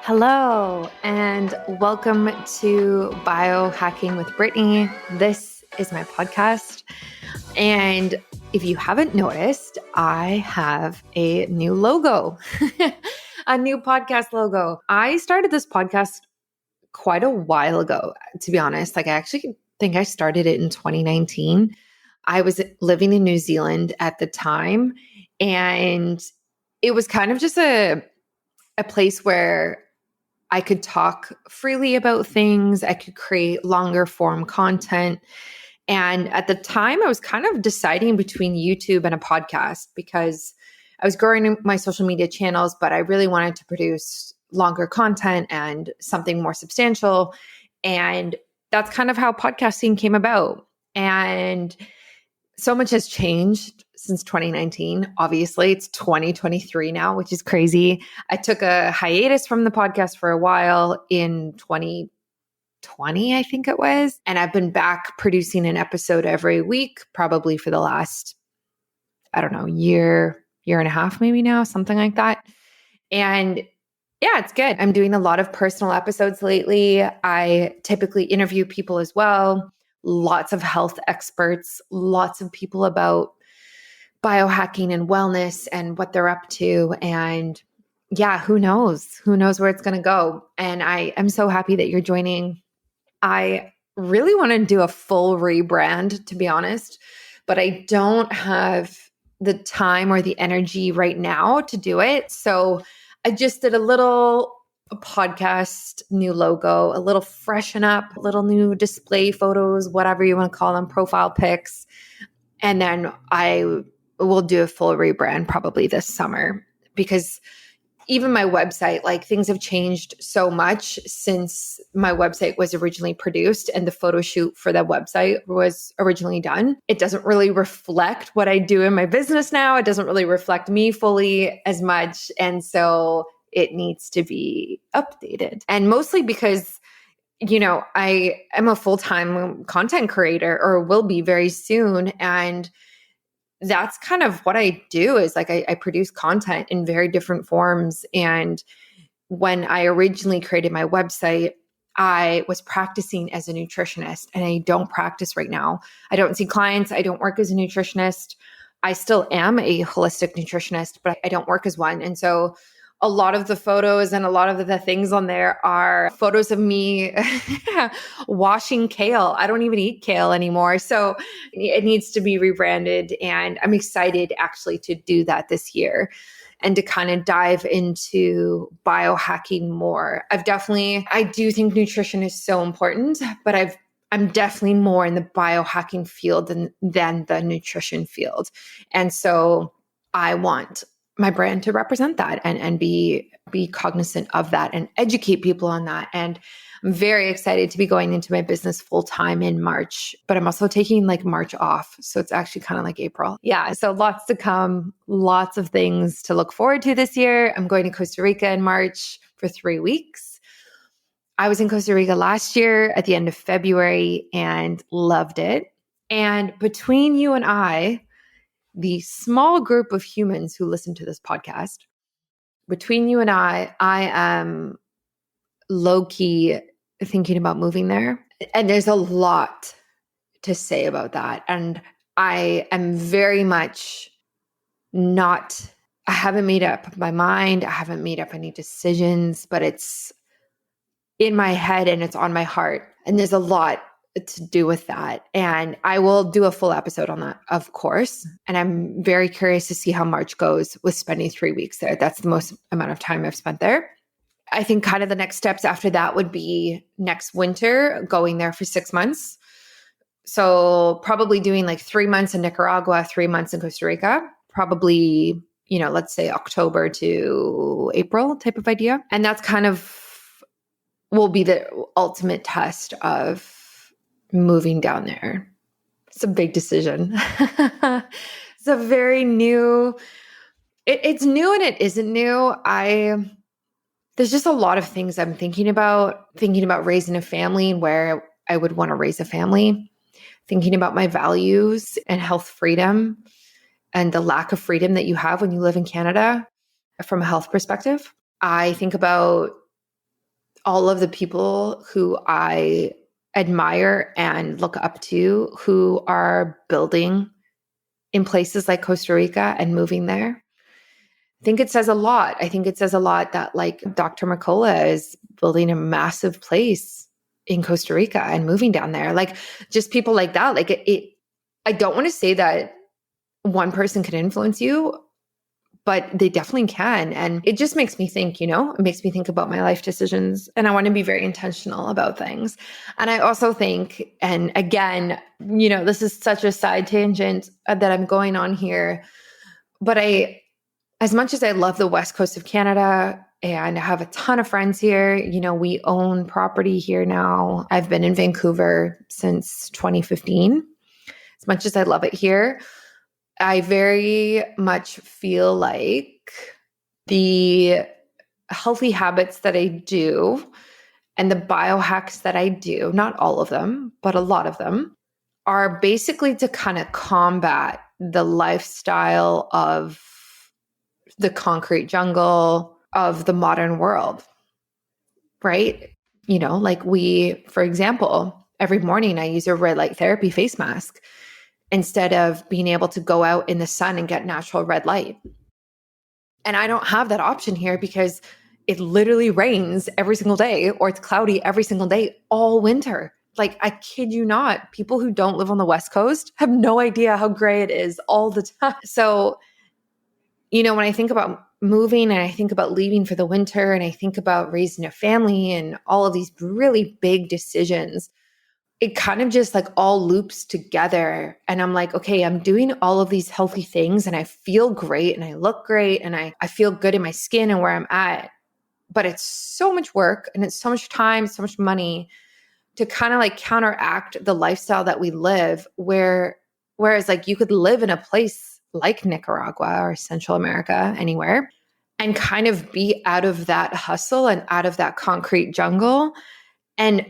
Hello, and welcome to Biohacking with Brittany. This is my podcast. And if you haven't noticed, I have a new logo, a new podcast logo. I started this podcast quite a while ago, to be honest. I actually think I started it in 2019. I was living in New Zealand at the time, and it was kind of just a place where I could talk freely about things. I could create longer form content. And at the time, I was kind of deciding between YouTube and a podcast because I was growing my social media channels, but I really wanted to produce longer content and something more substantial. And that's kind of how podcasting came about. And so much has changed since 2019. Obviously, it's 2023 now, which is crazy. I took a hiatus from the podcast for a while in 2020, I think it was. And I've been back producing an episode every week, probably for the last, year and a half, maybe now, something like that. And yeah, it's good. I'm doing a lot of personal episodes lately. I typically interview people as well. Lots of health experts, lots of people about biohacking and wellness and what they're up to. And yeah, who knows? Who knows where it's going to go? And I am so happy that you're joining. I really want to do a full rebrand, to be honest, but I don't have the time or the energy right now to do it. So I just did a little podcast, new logo, a little freshen up, a little new display photos, whatever you want to call them, profile pics. And then I will do a full rebrand probably this summer, because even my website, like, things have changed so much since my website was originally produced and the photo shoot for that website was originally done. It doesn't really reflect what I do in my business now. It doesn't really reflect me fully as much. And so it needs to be updated. And mostly because, I am a full-time content creator, or will be very soon. And that's kind of what I do, is like I produce content in very different forms. And when I originally created my website, I was practicing as a nutritionist, and I don't practice right now. I don't see clients. I don't work as a nutritionist. I still am a holistic nutritionist, but I don't work as one. And so a lot of the photos and a lot of the things on there are photos of me washing kale. I don't even eat kale anymore. So it needs to be rebranded. And I'm excited actually to do that this year and to kind of dive into biohacking more. I do think nutrition is so important, but I'm definitely more in the biohacking field than the nutrition field. And so I want my brand to represent that and be cognizant of that and educate people on that. And I'm very excited to be going into my business full time in March, but I'm also taking like March off. So it's actually kind of like April. Yeah. So lots to come, lots of things to look forward to this year. I'm going to Costa Rica in March for 3 weeks. I was in Costa Rica last year at the end of February and loved it. And between you and I, the small group of humans who listen to this podcast, between you and I am low-key thinking about moving there. And there's a lot to say about that. And I am very much I haven't made up my mind. I haven't made up any decisions, but it's in my head and it's on my heart. And there's a lot to do with that. And I will do a full episode on that, of course. And I'm very curious to see how March goes with spending 3 weeks there. That's the most amount of time I've spent there. I think kind of the next steps after that would be next winter, going there for 6 months. So probably doing like 3 months in Nicaragua, 3 months in Costa Rica, probably, let's say October to April type of idea. And that's kind of will be the ultimate test of moving down there. It's a big decision. It's a very new, it's new and it isn't new. There's just a lot of things I'm thinking about raising a family and where I would want to raise a family, thinking about my values and health freedom and the lack of freedom that you have when you live in Canada from a health perspective. I think about all of the people who I admire and look up to who are building in places like Costa Rica and moving there. I think it says a lot. I think it says a lot that like Dr. McCullough is building a massive place in Costa Rica and moving down there. Like just people like that. Like I don't want to say that one person can influence you, but they definitely can. And it just makes me think, it makes me think about my life decisions, and I want to be very intentional about things. And I also think, and again, this is such a side tangent that I'm going on here, but as much as I love the West Coast of Canada and I have a ton of friends here, we own property here now. I've been in Vancouver since 2015. As much as I love it here, I very much feel like the healthy habits that I do and the biohacks that I do, not all of them, but a lot of them, are basically to kind of combat the lifestyle of the concrete jungle of the modern world, right? Like for example, every morning I use a red light therapy face mask instead of being able to go out in the sun and get natural red light. And I don't have that option here because it literally rains every single day, or it's cloudy every single day all winter. Like, I kid you not, people who don't live on the West Coast have no idea how gray it is all the time. So, when I think about moving and I think about leaving for the winter and I think about raising a family and all of these really big decisions, it kind of just like all loops together. And I'm like, okay, I'm doing all of these healthy things and I feel great and I look great and I feel good in my skin and where I'm at. But it's so much work and it's so much time, so much money to kind of like counteract the lifestyle that we live, whereas like you could live in a place like Nicaragua or Central America, anywhere, and kind of be out of that hustle and out of that concrete jungle and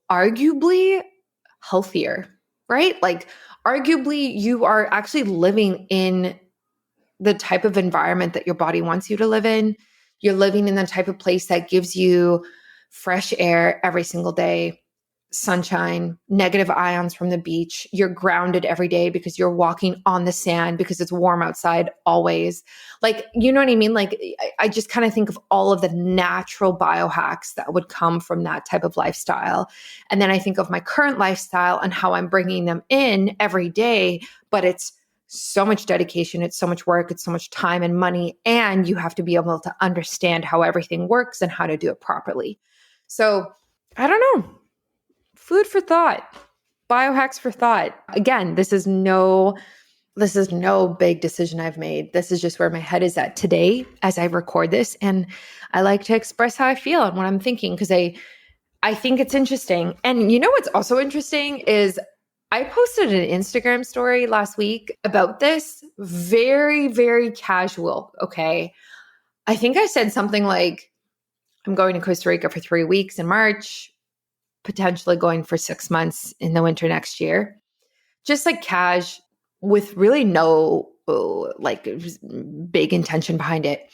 arguably healthier, right? Like arguably you are actually living in the type of environment that your body wants you to live in. You're living in the type of place that gives you fresh air every single day, sunshine, negative ions from the beach. You're grounded every day because you're walking on the sand because it's warm outside always. Like, you know what I mean? Like, I just kind of think of all of the natural biohacks that would come from that type of lifestyle. And then I think of my current lifestyle and how I'm bringing them in every day, but it's so much dedication. It's so much work. It's so much time and money. And you have to be able to understand how everything works and how to do it properly. So I don't know. Food for thought, biohacks for thought. Again, this is no big decision I've made. This is just where my head is at today as I record this. And I like to express how I feel and what I'm thinking because I think it's interesting. And what's also interesting is I posted an Instagram story last week about this, very, very casual. Okay. I think I said something like, I'm going to Costa Rica for 3 weeks in March, potentially going for 6 months in the winter next year. Just like cash with really no like big intention behind it.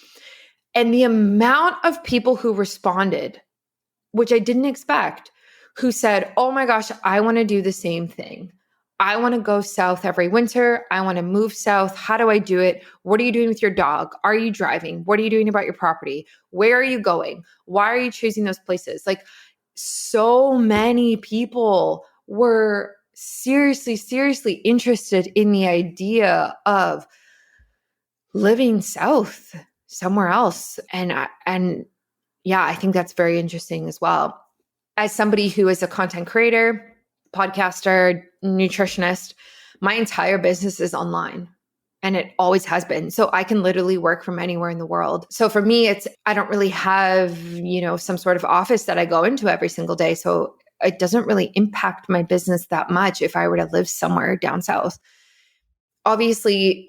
And the amount of people who responded, which I didn't expect, who said, oh my gosh, I want to do the same thing. I want to go south every winter. I want to move south. How do I do it? What are you doing with your dog? Are you driving? What are you doing about your property? Where are you going? Why are you choosing those places? Like, so many people were seriously interested in the idea of living south somewhere else. And yeah, I think that's very interesting as well. As somebody who is a content creator, podcaster, nutritionist, my entire business is online. And it always has been. So I can literally work from anywhere in the world. So for me, I don't really have, some sort of office that I go into every single day. So it doesn't really impact my business that much if I were to live somewhere down south. Obviously,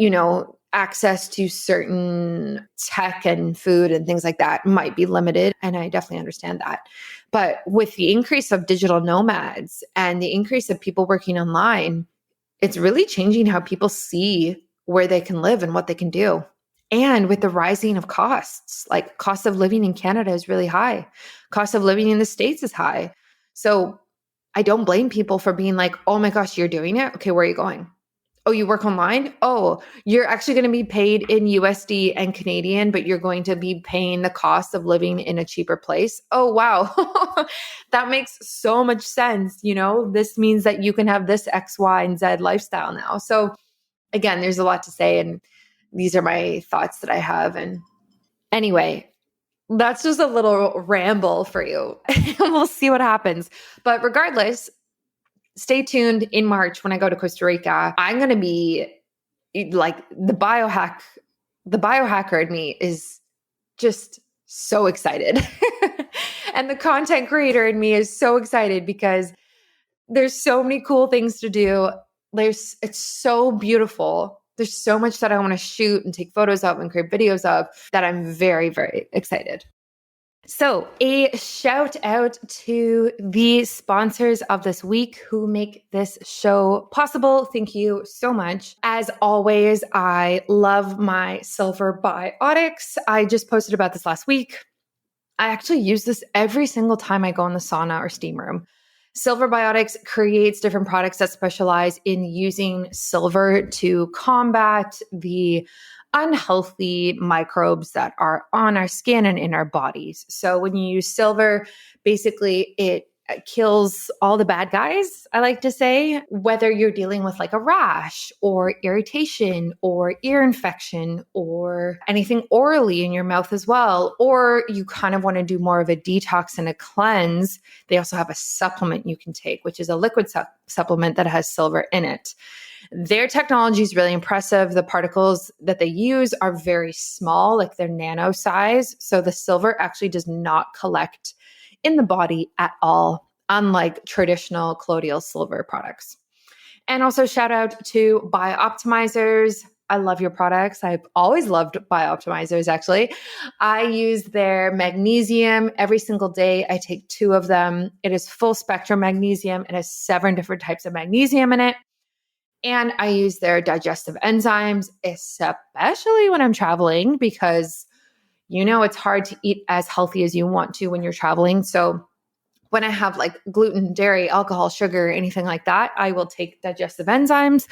access to certain tech and food and things like that might be limited. And I definitely understand that. But with the increase of digital nomads and the increase of people working online, it's really changing how people see where they can live and what they can do. And with the rising of costs, like cost of living in Canada is really high. Cost of living in the States is high. So I don't blame people for being like, oh my gosh, you're doing it? Okay, where are you going? Oh, you work online? Oh, you're actually going to be paid in USD and Canadian, but you're going to be paying the cost of living in a cheaper place. Oh, wow. That makes so much sense. This means that you can have this X, Y, and Z lifestyle now. So again, there's a lot to say. And these are my thoughts that I have. And anyway, that's just a little ramble for you. We'll see what happens. But regardless, stay tuned in March when I go to Costa Rica. I'm going to be like the biohacker in me is just so excited. And the content creator in me is so excited because there's so many cool things to do. It's so beautiful. There's so much that I want to shoot and take photos of and create videos of that I'm very, very excited. So a shout out to the sponsors of this week who make this show possible. Thank you so much. As always, I love my silver biotics. I just posted about this last week. I actually use this every single time I go in the sauna or steam room. Silver Biotics creates different products that specialize in using silver to combat the unhealthy microbes that are on our skin and in our bodies. So when you use silver, basically it kills all the bad guys, I like to say, whether you're dealing with like a rash or irritation or ear infection or anything orally in your mouth as well, or you kind of want to do more of a detox and a cleanse. They also have a supplement you can take, which is a liquid supplement that has silver in it. Their technology is really impressive. The particles that they use are very small, like they're nano size. So the silver actually does not collect in the body at all, unlike traditional colloidal silver products. And also shout out to Biooptimizers. I love your products. I've always loved Biooptimizers, actually. I use their magnesium every single day. I take 2 of them. It is full spectrum magnesium. It has 7 different types of magnesium in it. And I use their digestive enzymes, especially when I'm traveling, because it's hard to eat as healthy as you want to when you're traveling. So when I have like gluten, dairy, alcohol, sugar, anything like that, I will take digestive enzymes.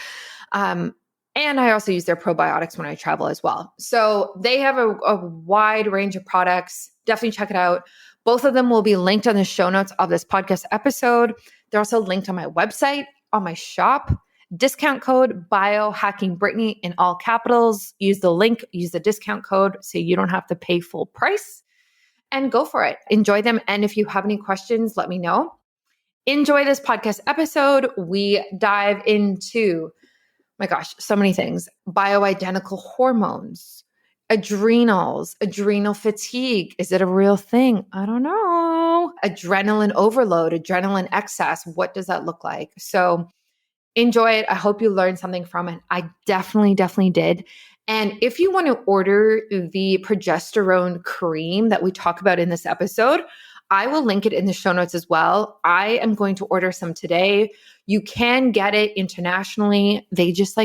And I also use their probiotics when I travel as well. So they have a wide range of products. Definitely check it out. Both of them will be linked on the show notes of this podcast episode. They're also linked on my website, on my shop. Discount code BiohackingBrittany in all capitals. Use the link, use the discount code so you don't have to pay full price, and go for it. Enjoy them. And if you have any questions, let me know. Enjoy this podcast episode. We dive into, my gosh, so many things. Bioidentical hormones, adrenals, adrenal fatigue. Is it a real thing? I don't know. Adrenaline overload, adrenaline excess. What does that look like? So enjoy it. I hope you learned something from it. I definitely did. And if you want to order the progesterone cream that we talk about in this episode, I will link it in the show notes as well. I am going to order some today. You can get it internationally. They just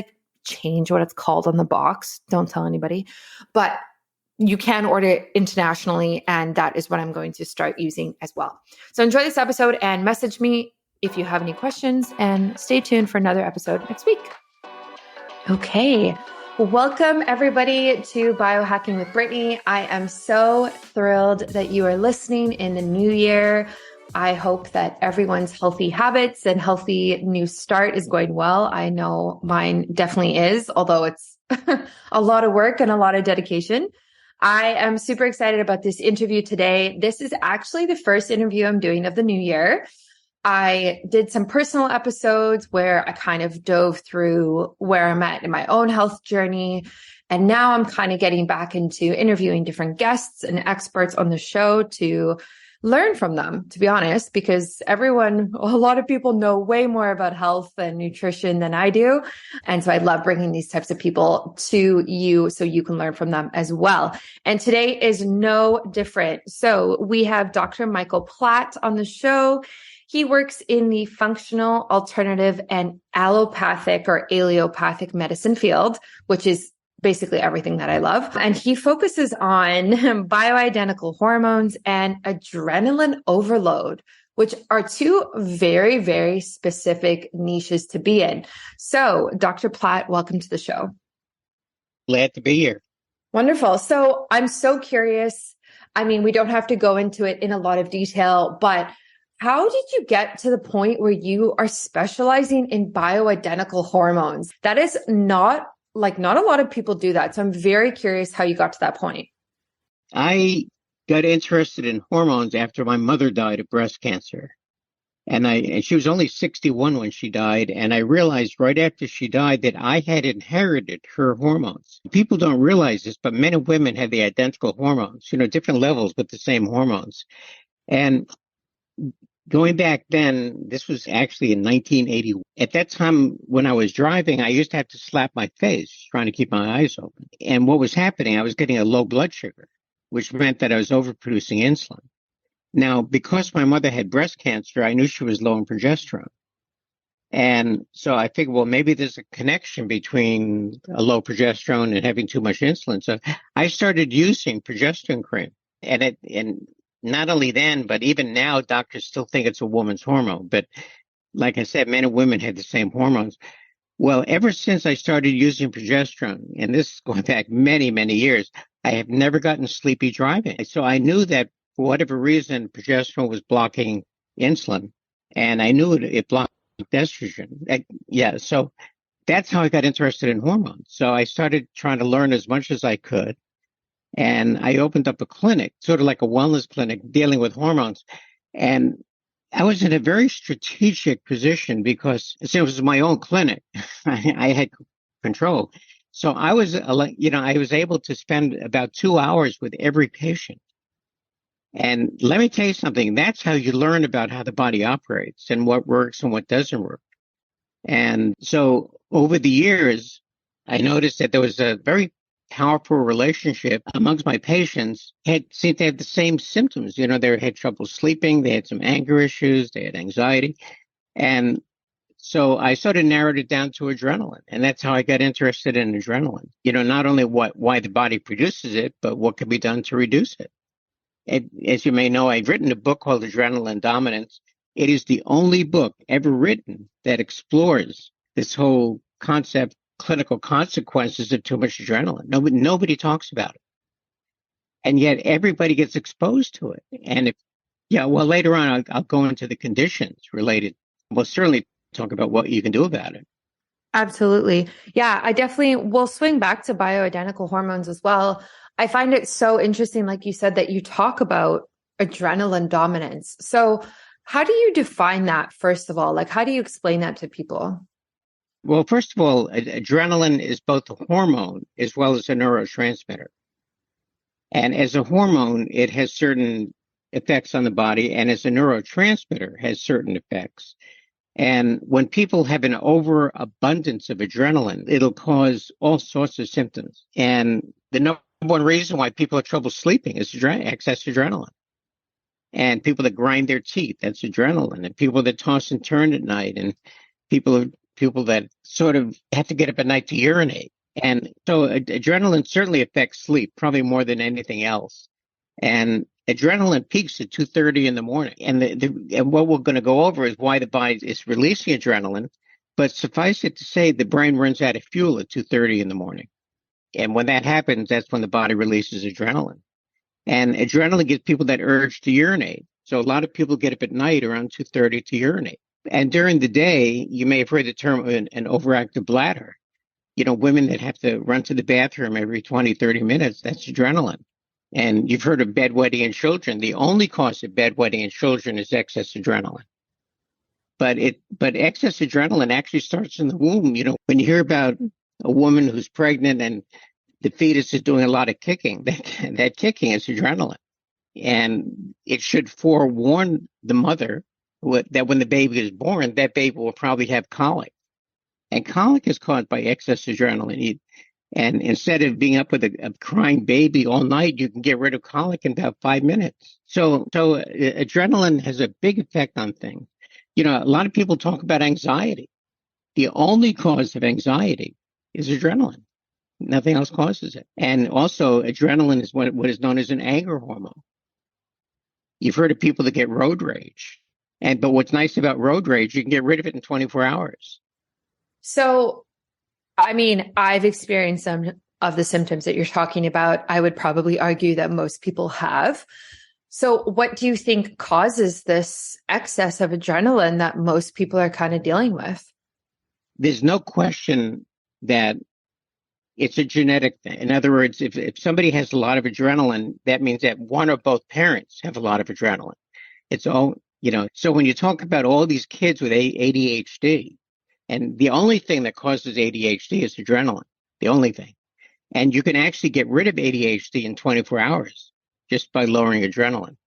change what it's called on the box. Don't tell anybody. But you can order it internationally, and that is what I'm going to start using as well. So enjoy this episode and message me if you have any questions, and stay tuned for another episode next week. Okay. Welcome everybody to Biohacking with Brittany. I am so thrilled that you are listening in the new year. I hope that everyone's healthy habits and healthy new start is going well. I know mine definitely is, although it's a lot of work and a lot of dedication. I am super excited about this interview today. This is actually the first interview I'm doing of the new year. I did some personal episodes where I kind of dove through where I'm at in my own health journey. And now I'm kind of getting back into interviewing different guests and experts on the show to learn from them, to be honest, because a lot of people know way more about health and nutrition than I do. And so I love bringing these types of people to you so you can learn from them as well. And today is no different. So we have Dr. Michael Platt on the show. He works in the functional, alternative, and allopathic or allopathic medicine field, which is basically everything that I love. And he focuses on bioidentical hormones and adrenaline overload, which are two very, very specific niches to be in. So, Dr. Platt, welcome to the show. Glad to be here. Wonderful. So, I'm so curious. I mean, we don't have to go into it in a lot of detail, but how did you get to the point where you are specializing in bioidentical hormones? That is not a lot of people do that. So I'm very curious how you got to that point. I got interested in hormones after my mother died of breast cancer. And she was only 61 when she died. And I realized right after she died that I had inherited her hormones. People don't realize this, but men and women have the identical hormones, different levels, but the same hormones. And going back then, this was actually in 1980. At that time, when I was driving, I used to have to slap my face trying to keep my eyes open. And what was happening, I was getting a low blood sugar, which meant that I was overproducing insulin. Now, because my mother had breast cancer, I knew she was low in progesterone. And so I figured, well, maybe there's a connection between a low progesterone and having too much insulin. So I started using progesterone cream. And not only then, but even now, doctors still think it's a woman's hormone. But like I said, men and women have the same hormones. Well, ever since I started using progesterone, and this is going back many, many years, I have never gotten sleepy driving. So I knew that for whatever reason, progesterone was blocking insulin, and I knew it blocked estrogen. So that's how I got interested in hormones. So I started trying to learn as much as I could. And I opened up a clinic, sort of like a wellness clinic, dealing with hormones. And I was in a very strategic position because it was my own clinic. I had control. So I was able to spend about 2 hours with every patient. And let me tell you something, that's how you learn about how the body operates and what works and what doesn't work. And so over the years, I noticed that there was a very powerful relationship amongst my patients seemed to have the same symptoms. They had trouble sleeping, they had some anger issues, they had anxiety. And so I sort of narrowed it down to adrenaline. And that's how I got interested in adrenaline. Not only why the body produces it, but what can be done to reduce it. As you may know, I've written a book called Adrenaline Dominance. It is the only book ever written that explores this whole concept, clinical consequences of too much adrenaline. Nobody talks about it. And yet everybody gets exposed to it. And later on, I'll go into the conditions related. We'll certainly talk about what you can do about it. Absolutely. Yeah, I definitely will swing back to bioidentical hormones as well. I find it so interesting, like you said, that you talk about adrenaline dominance. So how do you define that, first of all? Like, how do you explain that to people? Well, first of all, adrenaline is both a hormone as well as a neurotransmitter. And as a hormone, it has certain effects on the body, and as a neurotransmitter, has certain effects. And when people have an overabundance of adrenaline, it'll cause all sorts of symptoms. And the number one reason why people have trouble sleeping is excess adrenaline. And people that grind their teeth, that's adrenaline. And people that toss and turn at night, and people that sort of have to get up at night to urinate. And so adrenaline certainly affects sleep, probably more than anything else. And adrenaline peaks at 2:30 in the morning. And and what we're going to go over is why the body is releasing adrenaline. But suffice it to say, the brain runs out of fuel at 2:30 in the morning. And when that happens, that's when the body releases adrenaline. And adrenaline gives people that urge to urinate. So a lot of people get up at night around 2:30 to urinate. And during the day, you may have heard the term an overactive bladder. Women that have to run to the bathroom every 20, 30 minutes, that's adrenaline. And you've heard of bedwetting in children. The only cause of bedwetting in children is excess adrenaline. But excess adrenaline actually starts in the womb. When you hear about a woman who's pregnant and the fetus is doing a lot of kicking, that kicking is adrenaline. And it should forewarn the mother that when the baby is born, that baby will probably have colic. And colic is caused by excess adrenaline. And instead of being up with a crying baby all night, you can get rid of colic in about 5 minutes. So adrenaline has a big effect on things. A lot of people talk about anxiety. The only cause of anxiety is adrenaline. Nothing else causes it. And also, adrenaline is what is known as an anger hormone. You've heard of people that get road rage. But what's nice about road rage, you can get rid of it in 24 hours. So, I mean, I've experienced some of the symptoms that you're talking about. I would probably argue that most people have. So, what do you think causes this excess of adrenaline that most people are kind of dealing with? There's no question that it's a genetic thing. In other words, if somebody has a lot of adrenaline, that means that one or both parents have a lot of adrenaline. It's all, so when you talk about all these kids with ADHD, and the only thing that causes ADHD is adrenaline, the only thing. And you can actually get rid of ADHD in 24 hours just by lowering adrenaline.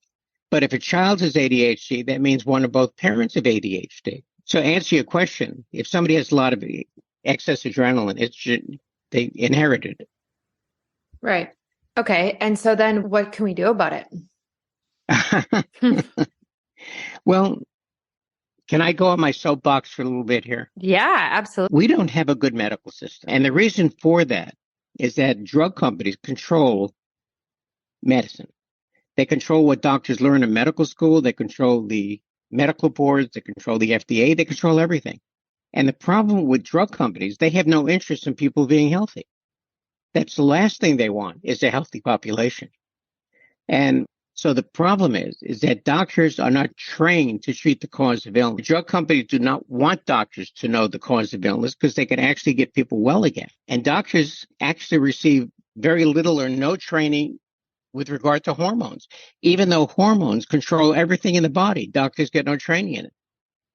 But if a child has ADHD, that means one or both parents have ADHD. So answer your question, if somebody has a lot of excess adrenaline, they inherited it. Right. Okay. And so then what can we do about it? Well, can I go on my soapbox for a little bit here? Yeah, absolutely. We don't have a good medical system. And the reason for that is that drug companies control medicine. They control what doctors learn in medical school. They control the medical boards. They control the FDA. They control everything. And the problem with drug companies, they have no interest in people being healthy. That's the last thing they want is a healthy population. And so the problem is that doctors are not trained to treat the cause of illness. Drug companies do not want doctors to know the cause of illness because they can actually get people well again. And doctors actually receive very little or no training with regard to hormones. Even though hormones control everything in the body, doctors get no training in it.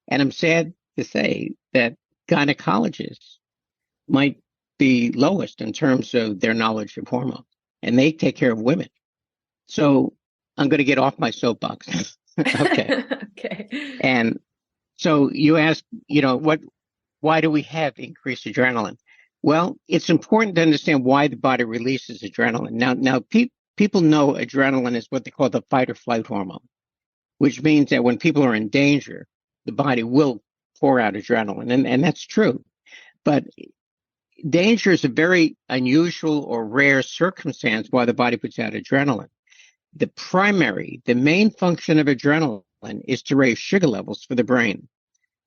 And I'm sad to say that gynecologists might be lowest in terms of their knowledge of hormones, and they take care of women. So I'm going to get off my soapbox. Okay. Okay. And so you ask, why do we have increased adrenaline? Well, it's important to understand why the body releases adrenaline. Now, people know adrenaline is what they call the fight or flight hormone, which means that when people are in danger, the body will pour out adrenaline. And that's true. But danger is a very unusual or rare circumstance why the body puts out adrenaline. The main function of adrenaline is to raise sugar levels for the brain.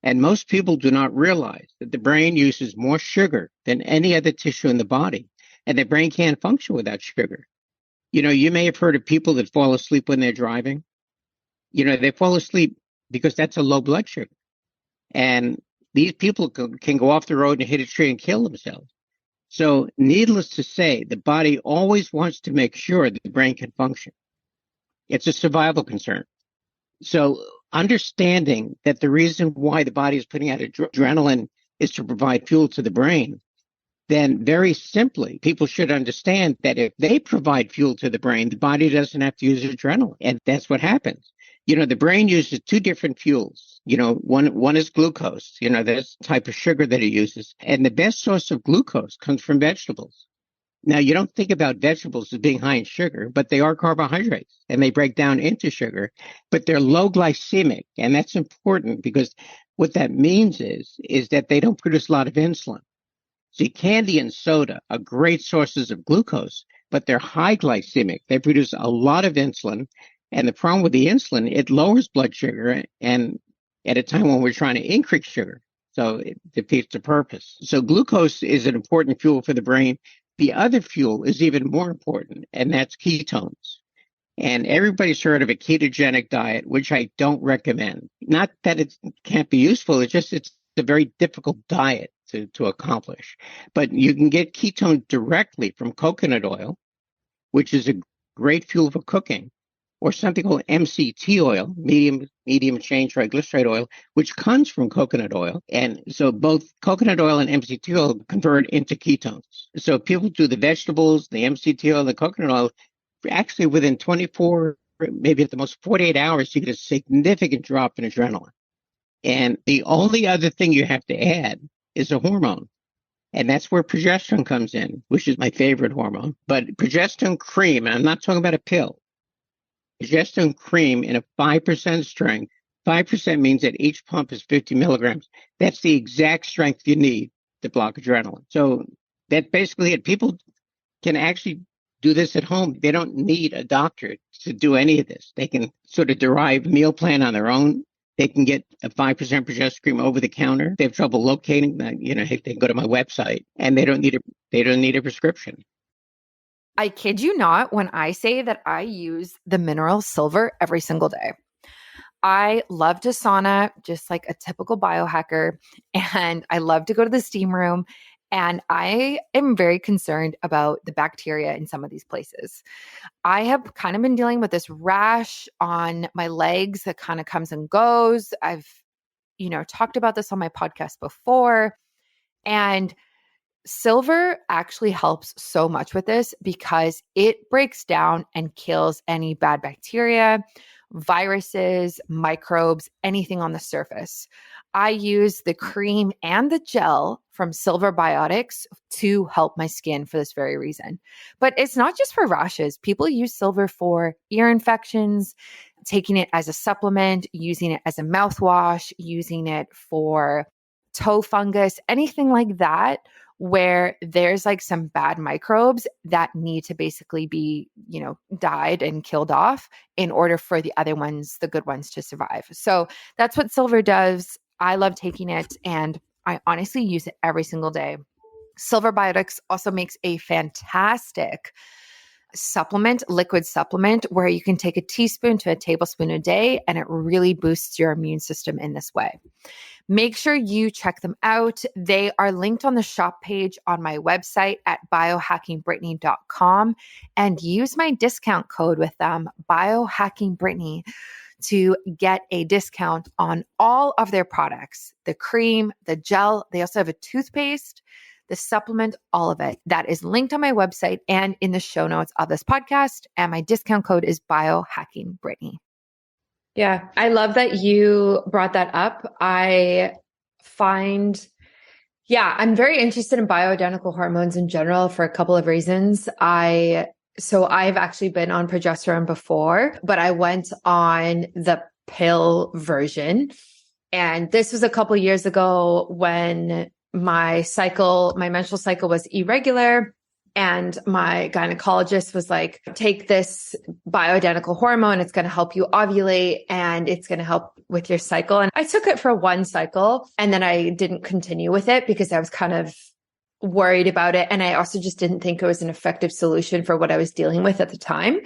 And most people do not realize that the brain uses more sugar than any other tissue in the body. And the brain can't function without sugar. You may have heard of people that fall asleep when they're driving. They fall asleep because that's a low blood sugar. And these people can go off the road and hit a tree and kill themselves. So needless to say, the body always wants to make sure that the brain can function. It's a survival concern. So understanding that the reason why the body is putting out adrenaline is to provide fuel to the brain, then very simply, people should understand that if they provide fuel to the brain, the body doesn't have to use adrenaline. And that's what happens. The brain uses two different fuels. One is glucose. That's the type of sugar that it uses. And the best source of glucose comes from vegetables. Now, you don't think about vegetables as being high in sugar, but they are carbohydrates and they break down into sugar, but they're low glycemic. And that's important because what that means is that they don't produce a lot of insulin. See, candy and soda are great sources of glucose, but they're high glycemic. They produce a lot of insulin. And the problem with the insulin, it lowers blood sugar and at a time when we're trying to increase sugar. So it defeats the purpose. So glucose is an important fuel for the brain. The other fuel is even more important, and that's ketones. And everybody's heard of a ketogenic diet, which I don't recommend. Not that it can't be useful, it's a very difficult diet to accomplish. But you can get ketones directly from coconut oil, which is a great fuel for cooking, or something called MCT oil, medium chain triglyceride oil, which comes from coconut oil. And so both coconut oil and MCT oil convert into ketones. So people do the vegetables, the MCT oil, the coconut oil, actually within 24, maybe at the most 48 hours, you get a significant drop in adrenaline. And the only other thing you have to add is a hormone. And that's where progesterone comes in, which is my favorite hormone. But progesterone cream, and I'm not talking about a pill, progesterone cream in a 5% strength. 5% means that each pump is 50 milligrams. That's the exact strength you need to block adrenaline. So That basically it. People can actually do this at home. They don't need a doctor to do any of this. They can sort of derive meal plan on their own. They can get a 5% progesterone cream over the counter. They have trouble locating that, they can go to my website, and they don't need a prescription. I kid you not when I say that I use the mineral silver every single day. I love to sauna, just like a typical biohacker, and I love to go to the steam room. And I am very concerned about the bacteria in some of these places. I have kind of been dealing with this rash on my legs that kind of comes and goes. I've, talked about this on my podcast before. And silver actually helps so much with this because it breaks down and kills any bad bacteria, viruses, microbes, anything on the surface. I use the cream and the gel from Silver Biotics to help my skin for this very reason. But it's not just for rashes. People use silver for ear infections, taking it as a supplement, using it as a mouthwash, using it for toe fungus, anything like that, where there's like some bad microbes that need to basically be, died and killed off in order for the other ones, the good ones, to survive. So that's what silver does. I love taking it, and I honestly use it every single day. Silver Biotics also makes a fantastic supplement, liquid supplement, where you can take a teaspoon to a tablespoon a day, and it really boosts your immune system in this way. Make sure you check them out. They are linked on the shop page on my website at biohackingbrittany.com, and use my discount code with them, biohackingbrittany, to get a discount on all of their products, the cream, the gel. They also have a toothpaste, the supplement, all of it. That is linked on my website and in the show notes of this podcast. And my discount code is biohackingbrittany. Yeah, I love that you brought that up. I'm very interested in bioidentical hormones in general for a couple of reasons. So I've actually been on progesterone before, but I went on the pill version. And this was a couple of years ago when my menstrual cycle was irregular. And my gynecologist was like, take this bioidentical hormone. It's going to help you ovulate and it's going to help with your cycle. And I took it for one cycle and then I didn't continue with it because I was kind of worried about it. And I also just didn't think it was an effective solution for what I was dealing with at the time.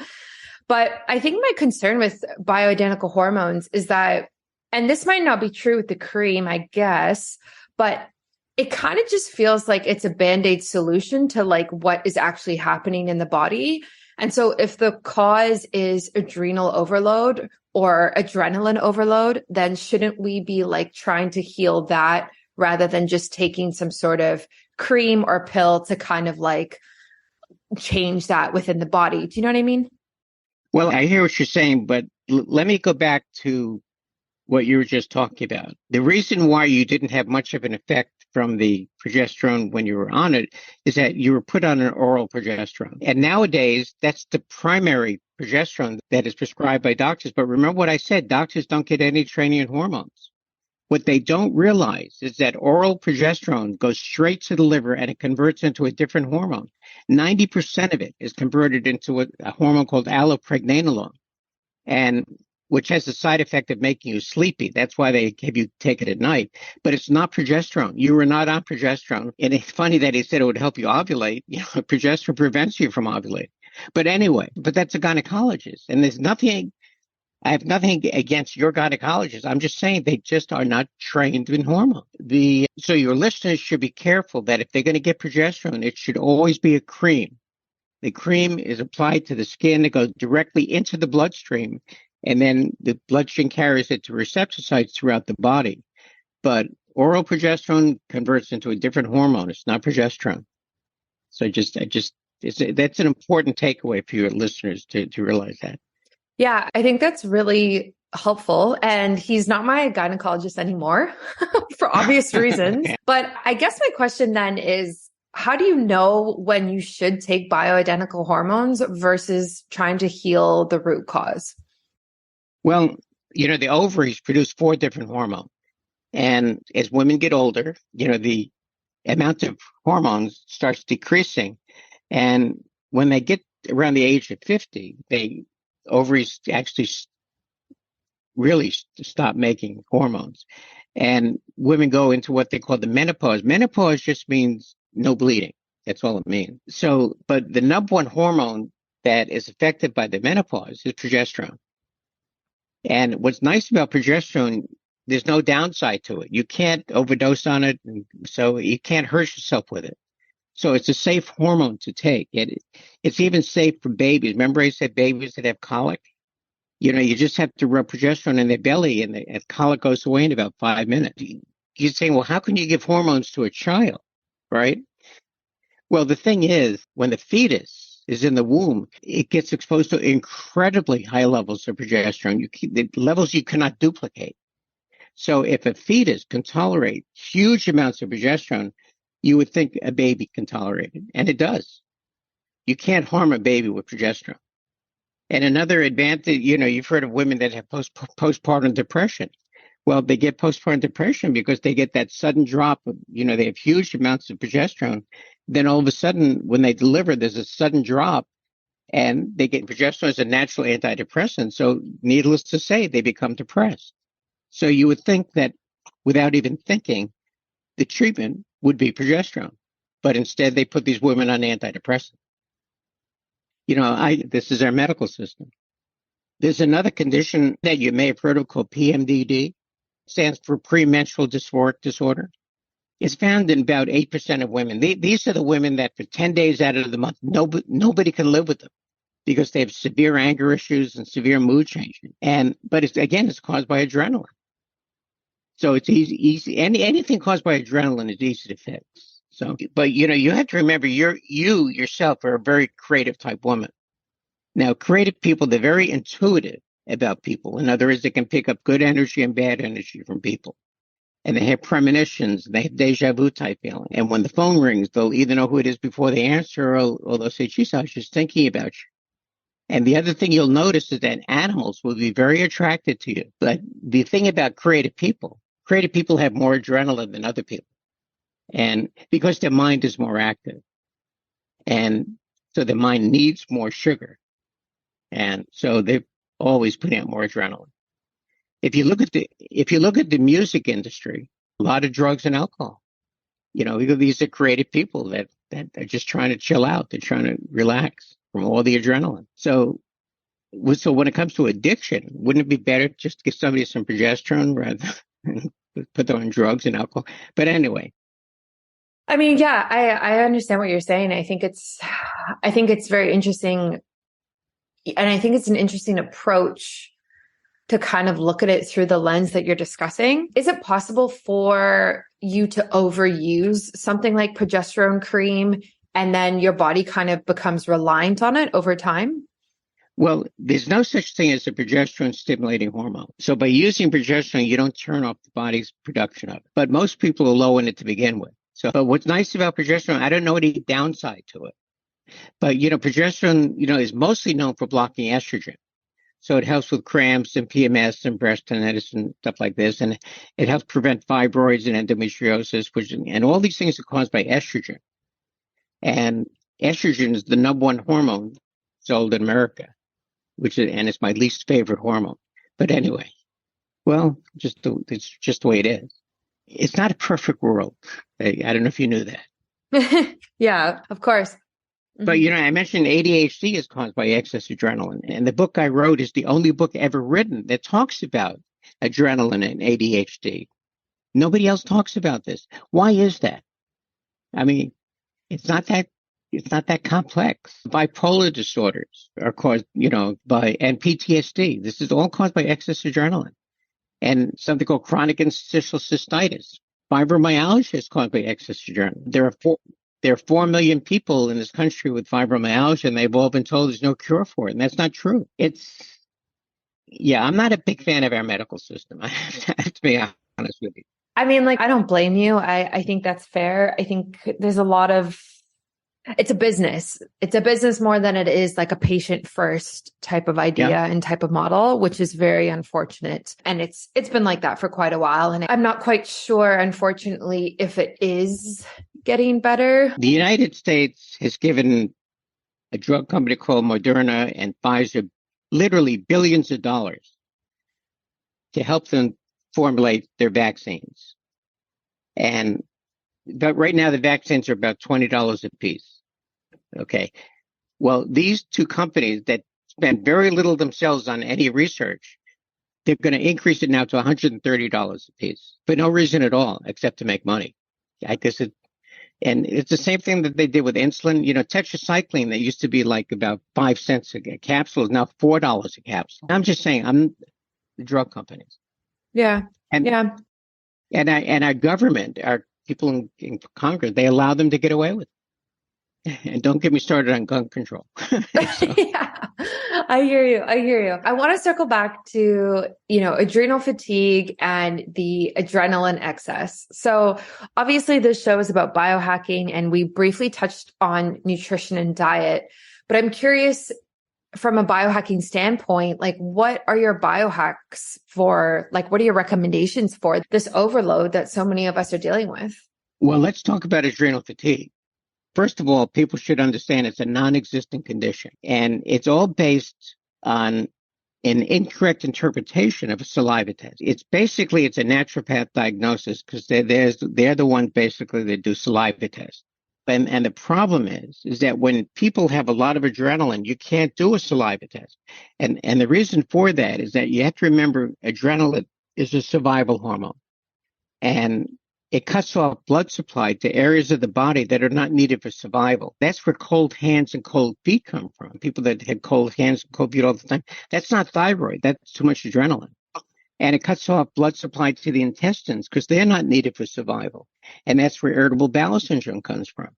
But I think my concern with bioidentical hormones is that, and this might not be true with the cream, I guess, but it kind of just feels like it's a Band-Aid solution to like what is actually happening in the body. And so if the cause is adrenal overload or adrenaline overload, then shouldn't we be like trying to heal that rather than just taking some sort of cream or pill to kind of like change that within the body? Do you know what I mean? Well, I hear what you're saying, but let me go back to what you were just talking about. The reason why you didn't have much of an effect from the progesterone when you were on it is that you were put on an oral progesterone. And nowadays, that's the primary progesterone that is prescribed by doctors. But remember what I said, doctors don't get any training in hormones. What they don't realize is that oral progesterone goes straight to the liver and it converts into a different hormone. 90% of it is converted into a hormone called allopregnanolone, and which has the side effect of making you sleepy. That's why they have you take it at night. But it's not progesterone. You were not on progesterone. And it's funny that he said it would help you ovulate. Progesterone prevents you from ovulating. But anyway, that's a gynecologist. And I have nothing against your gynecologist. I'm just saying they just are not trained in hormones. So your listeners should be careful that if they're going to get progesterone, it should always be a cream. The cream is applied to the skin. It goes directly into the bloodstream, and then the bloodstream carries it to receptor sites throughout the body. But oral progesterone converts into a different hormone. It's not progesterone. So that's an important takeaway for your listeners to realize that. Yeah, I think that's really helpful. And he's not my gynecologist anymore for obvious reasons. Okay. But I guess my question then is, how do you know when you should take bioidentical hormones versus trying to heal the root cause? Well, the ovaries produce 4 different hormones. And as women get older, the amount of hormones starts decreasing. And when they get around the age of 50, they ovaries actually really stop making hormones. And women go into what they call the menopause. Menopause just means no bleeding. That's all it means. So, but the number one hormone that is affected by the menopause is progesterone. And what's nice about progesterone, there's no downside to it. You can't overdose on it, so you can't hurt yourself with it. So it's a safe hormone to take. It's even safe for babies. Remember I said babies that have colic? You just have to rub progesterone in their belly and the colic goes away in about 5 minutes. You're saying, well, how can you give hormones to a child, right? Well, the thing is, when the fetus is in the womb, it gets exposed to incredibly high levels of progesterone. The levels you cannot duplicate. So if a fetus can tolerate huge amounts of progesterone, you would think a baby can tolerate it. And it does. You can't harm a baby with progesterone. And another advantage, you've heard of women that have postpartum depression. Well, they get postpartum depression because they get that sudden drop of, they have huge amounts of progesterone. Then all of a sudden, when they deliver, there's a sudden drop and they get progesterone as a natural antidepressant. So needless to say, they become depressed. So you would think that without even thinking, the treatment would be progesterone. But instead, they put these women on antidepressants. This is our medical system. There's another condition that you may have heard of called PMDD. It stands for premenstrual disorder. It's found in about 8% of women. These are the women that for 10 days out of the month, nobody can live with them because they have severe anger issues and severe mood changing. But it's caused by adrenaline. So it's easy. Anything caused by adrenaline is easy to fix. So, but you have to remember you yourself are a very creative type woman. Now, creative people, they're very intuitive about people. In other words, they can pick up good energy and bad energy from people. And they have premonitions, they have deja vu type feeling. And when the phone rings, they'll either know who it is before they answer or they'll say, geez, I was just thinking about you. And the other thing you'll notice is that animals will be very attracted to you. But the thing about creative people have more adrenaline than other people. And because their mind is more active. And so their mind needs more sugar. And so they're always putting out more adrenaline. If you look at the music industry, a lot of drugs and alcohol. These are creative people that are just trying to chill out. They're trying to relax from all the adrenaline. So when it comes to addiction, wouldn't it be better just to give somebody some progesterone rather than put them on drugs and alcohol? But anyway. I mean, yeah, I understand what you're saying. I think it's very interesting. And I think it's an interesting approach to kind of look at it through the lens that you're discussing. Is it possible for you to overuse something like progesterone cream and then your body kind of becomes reliant on it over time? Well, there's no such thing as a progesterone stimulating hormone. So by using progesterone, you don't turn off the body's production of it. But most people are low in it to begin with. But what's nice about progesterone, I don't know any downside to it. But, progesterone, is mostly known for blocking estrogen. So it helps with cramps and PMS and breast tenderness and stuff like this. And it helps prevent fibroids and endometriosis, and all these things are caused by estrogen. And estrogen is the number one hormone sold in America, and it's my least favorite hormone. But anyway, well, it's just the way it is. It's not a perfect world. I don't know if you knew that. Yeah, of course. But, I mentioned ADHD is caused by excess adrenaline. And the book I wrote is the only book ever written that talks about adrenaline and ADHD. Nobody else talks about this. Why is that? I mean, it's not that complex. Bipolar disorders are caused, and PTSD. This is all caused by excess adrenaline. And something called chronic interstitial cystitis. Fibromyalgia is caused by excess adrenaline. There are 4 million people in this country with fibromyalgia, and they've all been told there's no cure for it. And that's not true. I'm not a big fan of our medical system. I have to be honest with you. I mean, I don't blame you. I think that's fair. I think there's it's a business. It's a business more than it is like a patient first type of idea and type of model, which is very unfortunate. And it's been like that for quite a while. And I'm not quite sure, unfortunately, if it is getting better? The United States has given a drug company called Moderna and Pfizer literally billions of dollars to help them formulate their vaccines. But right now the vaccines are about $20 a piece. Okay. Well, these two companies that spend very little themselves on any research, they're going to increase it now to $130 a piece for no reason at all, except to make money. I guess and it's the same thing that they did with insulin. Tetracycline, that used to be like about 5 cents a capsule, is now $4 a capsule. I'm just saying, I'm the drug companies. Yeah. And, yeah. And our government, our people in Congress, they allow them to get away with it. And don't get me started on gun control. Yeah, I hear you. I want to circle back to, adrenal fatigue and the adrenaline excess. So obviously this show is about biohacking and we briefly touched on nutrition and diet, but I'm curious from a biohacking standpoint, like what are your biohacks for, like, what are your recommendations for this overload that so many of us are dealing with? Well, let's talk about adrenal fatigue. First of all, people should understand it's a non-existent condition, and it's all based on an incorrect interpretation of a saliva test. It's a naturopath diagnosis because they're the ones basically that do saliva tests. And the problem is that when people have a lot of adrenaline, you can't do a saliva test. And the reason for that is that you have to remember adrenaline is a survival hormone. And it cuts off blood supply to areas of the body that are not needed for survival. That's where cold hands and cold feet come from. People that have cold hands and cold feet all the time, that's not thyroid. That's too much adrenaline. And it cuts off blood supply to the intestines because they're not needed for survival. And that's where irritable bowel syndrome comes from.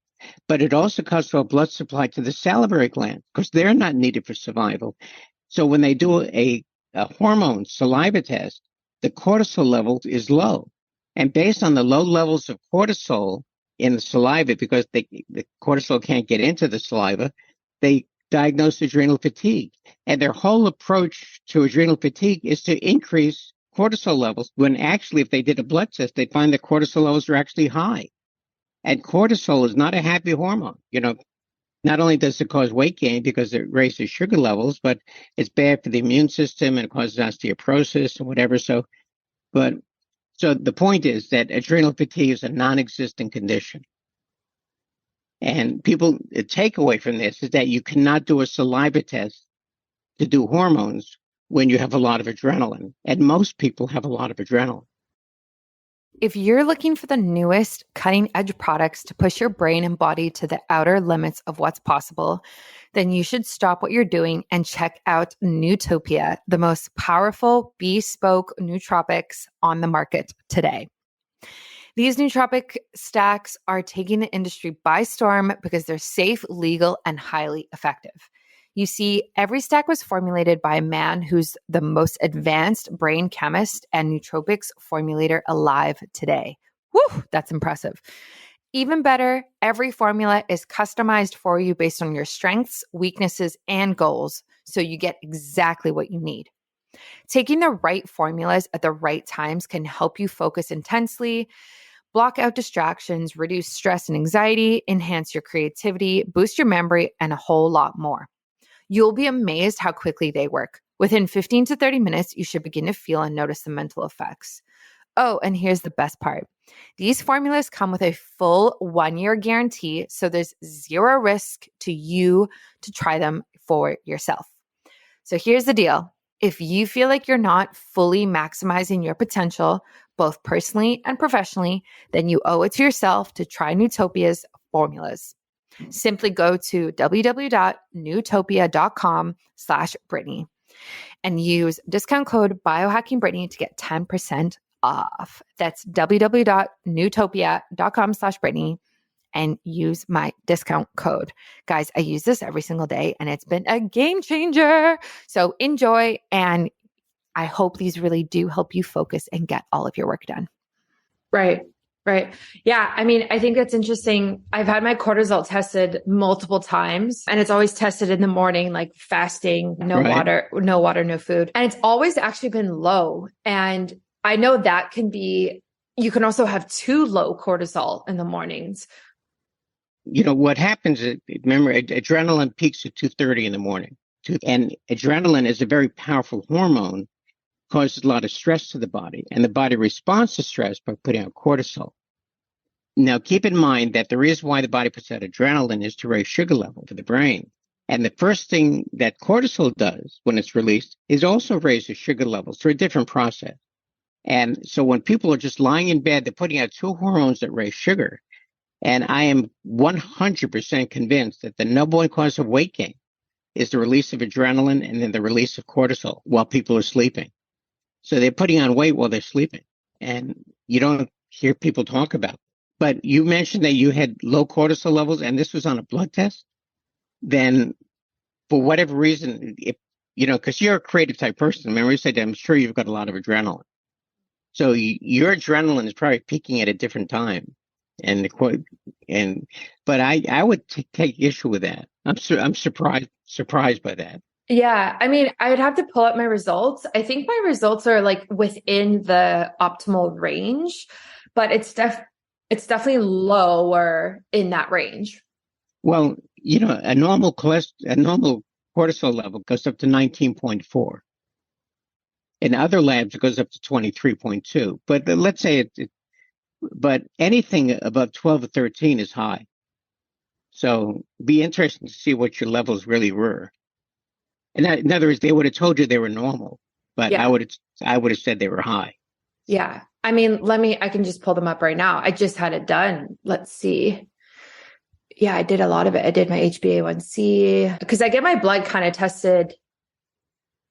But it also cuts off blood supply to the salivary gland because they're not needed for survival. So when they do a hormone saliva test, the cortisol level is low. And based on the low levels of cortisol in the saliva, because the cortisol can't get into the saliva, they diagnose adrenal fatigue. And their whole approach to adrenal fatigue is to increase cortisol levels, when actually, if they did a blood test, they'd find that cortisol levels are actually high. And cortisol is not a happy hormone. Not only does it cause weight gain because it raises sugar levels, but it's bad for the immune system and it causes osteoporosis and whatever. So the point is that adrenal fatigue is a non-existent condition. And the takeaway from this is that you cannot do a saliva test to do hormones when you have a lot of adrenaline. And most people have a lot of adrenaline. If you're looking for the newest cutting edge products to push your brain and body to the outer limits of what's possible, then you should stop what you're doing and check out Nootopia, the most powerful bespoke nootropics on the market today. These nootropic stacks are taking the industry by storm because they're safe, legal, and highly effective. You see, every stack was formulated by a man who's the most advanced brain chemist and nootropics formulator alive today. Whew, that's impressive. Even better, every formula is customized for you based on your strengths, weaknesses, and goals, so you get exactly what you need. Taking the right formulas at the right times can help you focus intensely, block out distractions, reduce stress and anxiety, enhance your creativity, boost your memory, and a whole lot more. You'll be amazed how quickly they work. Within 15 to 30 minutes, you should begin to feel and notice the mental effects. Oh, and here's the best part. These formulas come with a full 1-year guarantee, so there's zero risk to you to try them for yourself. So here's the deal. If you feel like you're not fully maximizing your potential, both personally and professionally, then you owe it to yourself to try Nootopia's formulas. Simply go to www.nootopia.com/Brittany and use discount code BiohackingBrittany to get 10% off. That's www.nootopia.com/Brittany and use my discount code. Guys, I use this every single day and it's been a game changer. So enjoy, and I hope these really do help you focus and get all of your work done. Right. Right. Yeah. I mean, I think that's interesting. I've had my cortisol tested multiple times and it's always tested in the morning, like fasting, no water, no food. And it's always actually been low. And I know that you can also have too low cortisol in the mornings. what happens is, remember, adrenaline peaks at 2:30 in the morning. And adrenaline is a very powerful hormone, causes a lot of stress to the body, and the body responds to stress by putting out cortisol. Now, keep in mind that the reason why the body puts out adrenaline is to raise sugar level for the brain. And the first thing that cortisol does when it's released is also raise the sugar levels through a different process. And so when people are just lying in bed, they're putting out two hormones that raise sugar. And I am 100% convinced that the number one cause of weight gain is the release of adrenaline and then the release of cortisol while people are sleeping. So they're putting on weight while they're sleeping. And you don't hear people talk about it. But you mentioned that you had low cortisol levels and this was on a blood test. Then for whatever reason, because you're a creative type person, remember you said, I'm sure you've got a lot of adrenaline. So your adrenaline is probably peaking at a different time. But I would take issue with that. I'm surprised by that. Yeah. I mean, I would have to pull up my results. I think my results are like within the optimal range, but it's definitely lower in that range. Well, a normal cortisol level goes up to 19.4. In other labs, it goes up to 23.2. But let's say but anything above 12 or 13 is high. So it'd be interesting to see what your levels really were. And in other words, they would have told you they were normal, but yeah. I would have said they were high. Yeah. I mean, I can just pull them up right now. I just had it done. Let's see. Yeah, I did a lot of it. I did my HbA1c because I get my blood kind of tested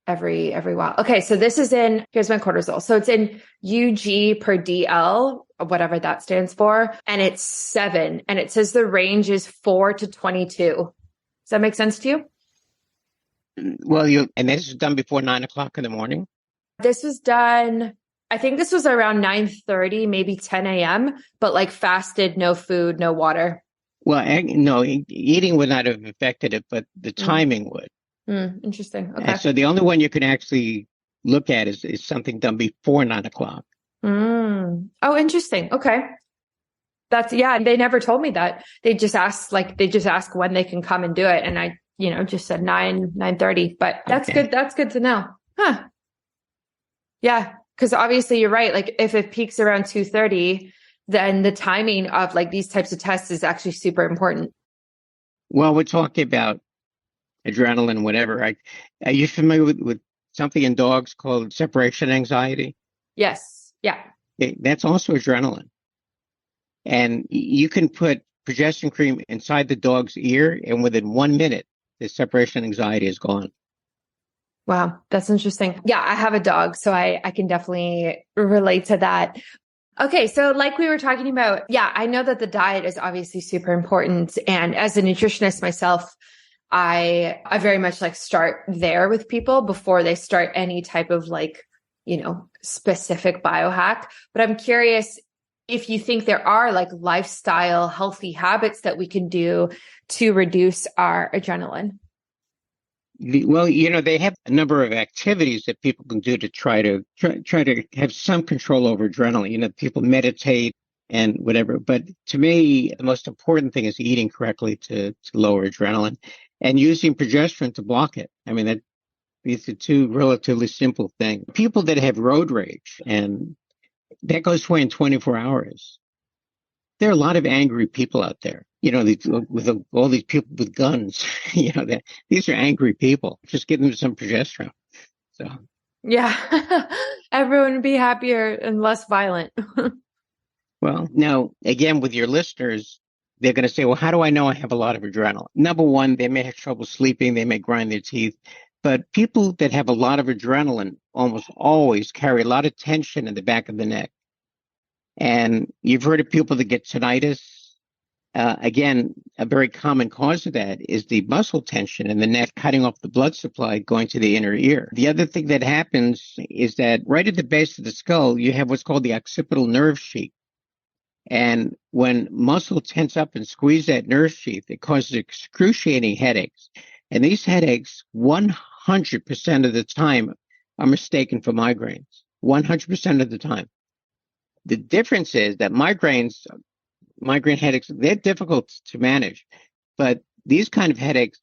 every while. Okay. So here's my cortisol. So it's in UG per DL, whatever that stands for. And it's 7. And it says the range is 4 to 22. Does that make sense to you? Well, and this was done before 9:00 in the morning? This was done, I think this was around 9:30, maybe 10 a.m., but like fasted, no food, no water. Well, no, eating would not have affected it, but the timing would. Interesting. Okay. And so the only one you can actually look at is something done before 9:00. Oh, interesting. Okay. They never told me that. They just ask when they can come and do it. And I, just said 9:30, but that's good. That's good to know. Huh. Yeah. Cause obviously you're right. Like if it peaks around 2:30, then the timing of like these types of tests is actually super important. Well, we're talking about adrenaline, whatever. Are you familiar with something in dogs called separation anxiety? Yes. Yeah. That's also adrenaline. And you can put progesterone cream inside the dog's ear, and within 1 minute, the separation anxiety is gone. Wow. That's interesting. Yeah. I have a dog, so I can definitely relate to that. Okay. So like we were talking about, yeah, I know that the diet is obviously super important. And as a nutritionist myself, I very much like start there with people before they start any type of like, specific biohack. But I'm curious if you think there are like lifestyle healthy habits that we can do to reduce our adrenaline. Well, they have a number of activities that people can do to try to have some control over adrenaline. People meditate and whatever. But to me, the most important thing is eating correctly to lower adrenaline and using progesterone to block it. I mean, these are two relatively simple things. People that have road rage, and that goes away in 24 hours. There are a lot of angry people out there. With all these people with guns, these are angry people. Just give them some progesterone. So, yeah, everyone would be happier and less violent. Well, now, again, with your listeners, they're going to say, well, how do I know I have a lot of adrenaline? Number one, they may have trouble sleeping. They may grind their teeth. But people that have a lot of adrenaline almost always carry a lot of tension in the back of the neck. And you've heard of people that get tinnitus. Again, a very common cause of that is the muscle tension in the neck cutting off the blood supply going to the inner ear. The other thing that happens is that right at the base of the skull, you have what's called the occipital nerve sheath. And when muscle tense up and squeeze that nerve sheath, it causes excruciating headaches. And these headaches, 100% of the time, are mistaken for migraines. 100% of the time. The difference is that migraines migraine headaches, they're difficult to manage. But these kind of headaches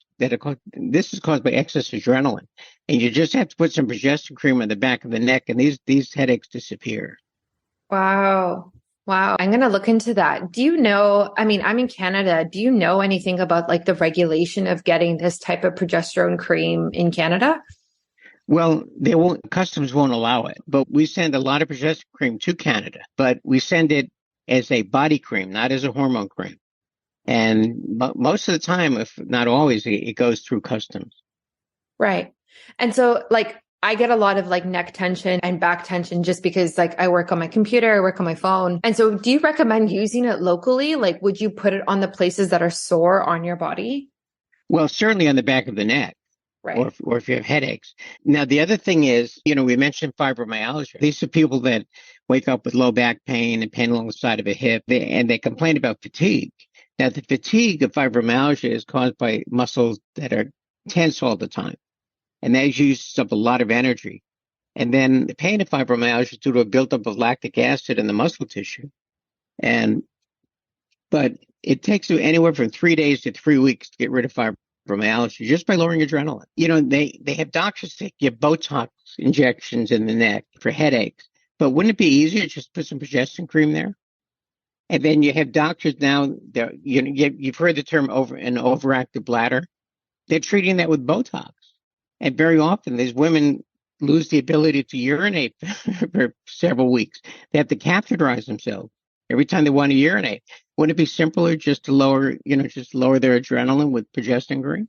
this is caused by excess adrenaline. And you just have to put some progesterone cream on the back of the neck, and these headaches disappear. Wow. Wow. I'm going to look into that. Do you know, I mean, I'm in Canada. Do you know anything about like the regulation of getting this type of progesterone cream in Canada? Well, customs won't allow it, but we send a lot of progesterone cream to Canada, but we send it as a body cream, not as a hormone cream. And most of the time, if not always, it goes through customs. Right. And so like I get a lot of like neck tension and back tension just because like I work on my computer, I work on my phone. And so do you recommend using it locally? Like would you put it on the places that are sore on your body? Well, certainly on the back of the neck. Right. Or if you have headaches. Now, the other thing is, we mentioned fibromyalgia. These are people that wake up with low back pain and pain along the side of a hip, and they complain about fatigue. Now, the fatigue of fibromyalgia is caused by muscles that are tense all the time, and that uses up a lot of energy. And then the pain of fibromyalgia is due to a buildup of lactic acid in the muscle tissue. But it takes you anywhere from 3 days to 3 weeks to get rid of fibromyalgia just by lowering adrenaline. They have doctors that give Botox injections in the neck for headaches, but wouldn't it be easier to just put some progesterone cream there? And then you have doctors now, you've heard the term an overactive bladder. They're treating that with Botox. And very often these women lose the ability to urinate for several weeks. They have to catheterize themselves every time they want to urinate. Wouldn't it be simpler just to lower their adrenaline with progesterone cream?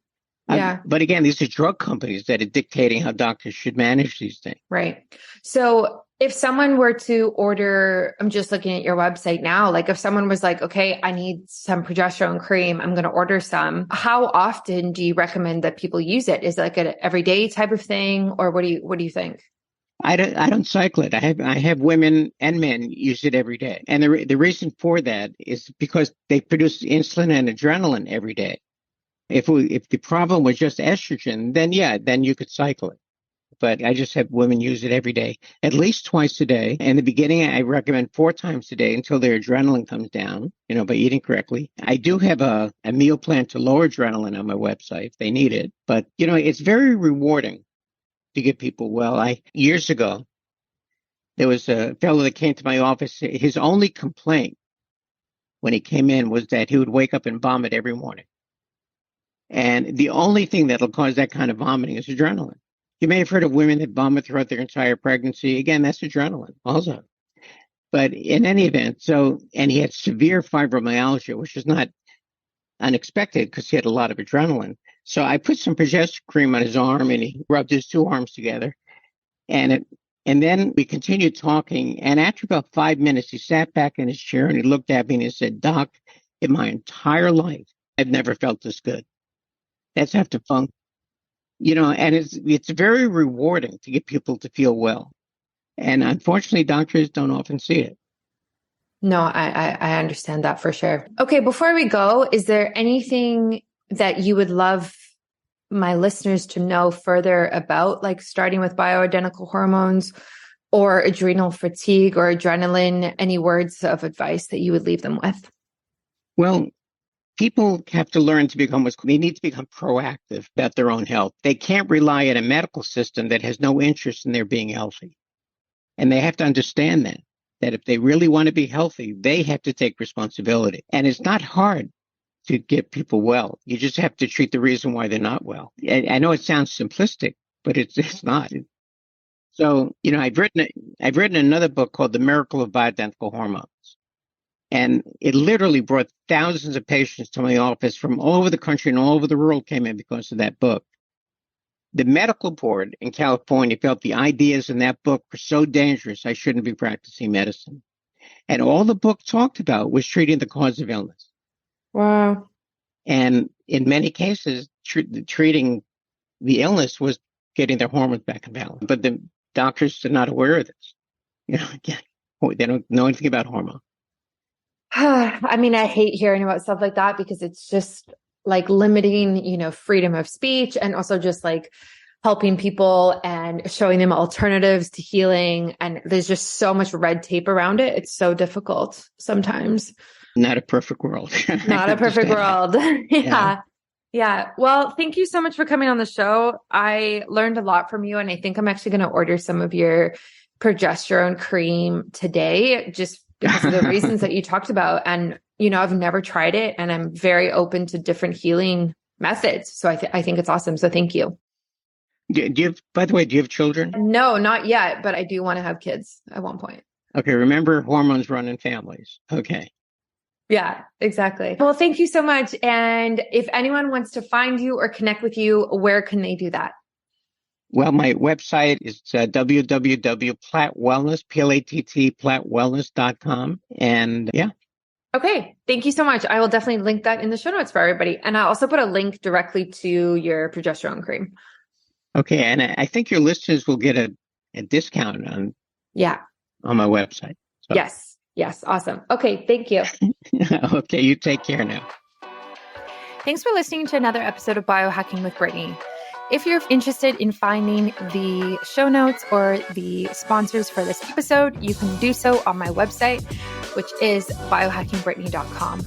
Yeah. But again, these are drug companies that are dictating how doctors should manage these things. Right. So if someone were to order, I'm just looking at your website now, like if someone was like, okay, I need some progesterone cream, I'm going to order some. How often do you recommend that people use it? Is it like an everyday type of thing, or what do you think? I don't cycle it. I have women and men use it every day. And the reason for that is because they produce insulin and adrenaline every day. If the problem was just estrogen, then you could cycle it. But I just have women use it every day, at least twice a day. In the beginning, I recommend 4 times a day until their adrenaline comes down, by eating correctly. I do have a meal plan to lower adrenaline on my website if they need it. But, it's very rewarding to get people well. Years ago, there was a fellow that came to my office. His only complaint when he came in was that he would wake up and vomit every morning. And the only thing that'll cause that kind of vomiting is adrenaline. You may have heard of women that vomit throughout their entire pregnancy. Again, that's adrenaline also. But in any event, and he had severe fibromyalgia, which is not unexpected because he had a lot of adrenaline. So I put some progesterone cream on his arm and he rubbed his 2 arms together. And then we continued talking. And after about 5 minutes, he sat back in his chair and he looked at me and he said, "Doc, in my entire life, I've never felt this good." That's after fun. And it's very rewarding to get people to feel well. And unfortunately, doctors don't often see it. No, I understand that for sure. Okay, before we go, is there anything that you would love my listeners to know further about, like starting with bioidentical hormones or adrenal fatigue or adrenaline? Any words of advice that you would leave them with? Well, people have to learn they need to become proactive about their own health. They can't rely on a medical system that has no interest in their being healthy. And they have to understand that if they really want to be healthy, they have to take responsibility. And it's not hard to get people well. You just have to treat the reason why they're not well. I know it sounds simplistic, but it's not. So, I've written another book called The Miracle of Bioidentical Hormones. And it literally brought thousands of patients to my office from all over the country and all over the world came in because of that book. The medical board in California felt the ideas in that book were so dangerous I shouldn't be practicing medicine. And all the book talked about was treating the cause of illness. Wow. And in many cases, treating the illness was getting their hormones back in balance. But the doctors are not aware of this. They don't know anything about hormones. I mean, I hate hearing about stuff like that because it's just like limiting, freedom of speech and also just like helping people and showing them alternatives to healing. And there's just so much red tape around it. It's so difficult sometimes. Not a perfect world. I Not a perfect understand world. that. Yeah. Yeah. Yeah. Well, thank you so much for coming on the show. I learned a lot from you, and I think I'm actually going to order some of your progesterone cream today just because of the reasons that you talked about. And, I've never tried it, and I'm very open to different healing methods. So I think it's awesome. So thank you. Do you have, by the way, do you have children? No, not yet, but I do want to have kids at one point. Okay, remember hormones run in families. Okay. Yeah, exactly. Well, thank you so much. And if anyone wants to find you or connect with you, where can they do that? Well, my website is www.plattwellness, P-L-A-T-T, plattwellness.com. And yeah. Okay. Thank you so much. I will definitely link that in the show notes for everybody. And I'll also put a link directly to your progesterone cream. Okay. And I think your listeners will get a discount on my website. So. Yes. Yes. Awesome. Okay. Thank you. Okay. You take care now. Thanks for listening to another episode of Biohacking with Brittany. If you're interested in finding the show notes or the sponsors for this episode, you can do so on my website, which is biohackingbrittany.com.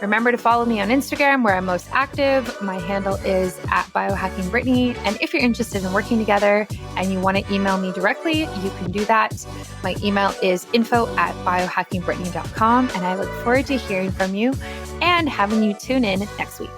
Remember to follow me on Instagram, where I'm most active. My handle is @biohackingbrittany. And if you're interested in working together and you want to email me directly, you can do that. My email is info@biohackingbrittany.com. And I look forward to hearing from you and having you tune in next week.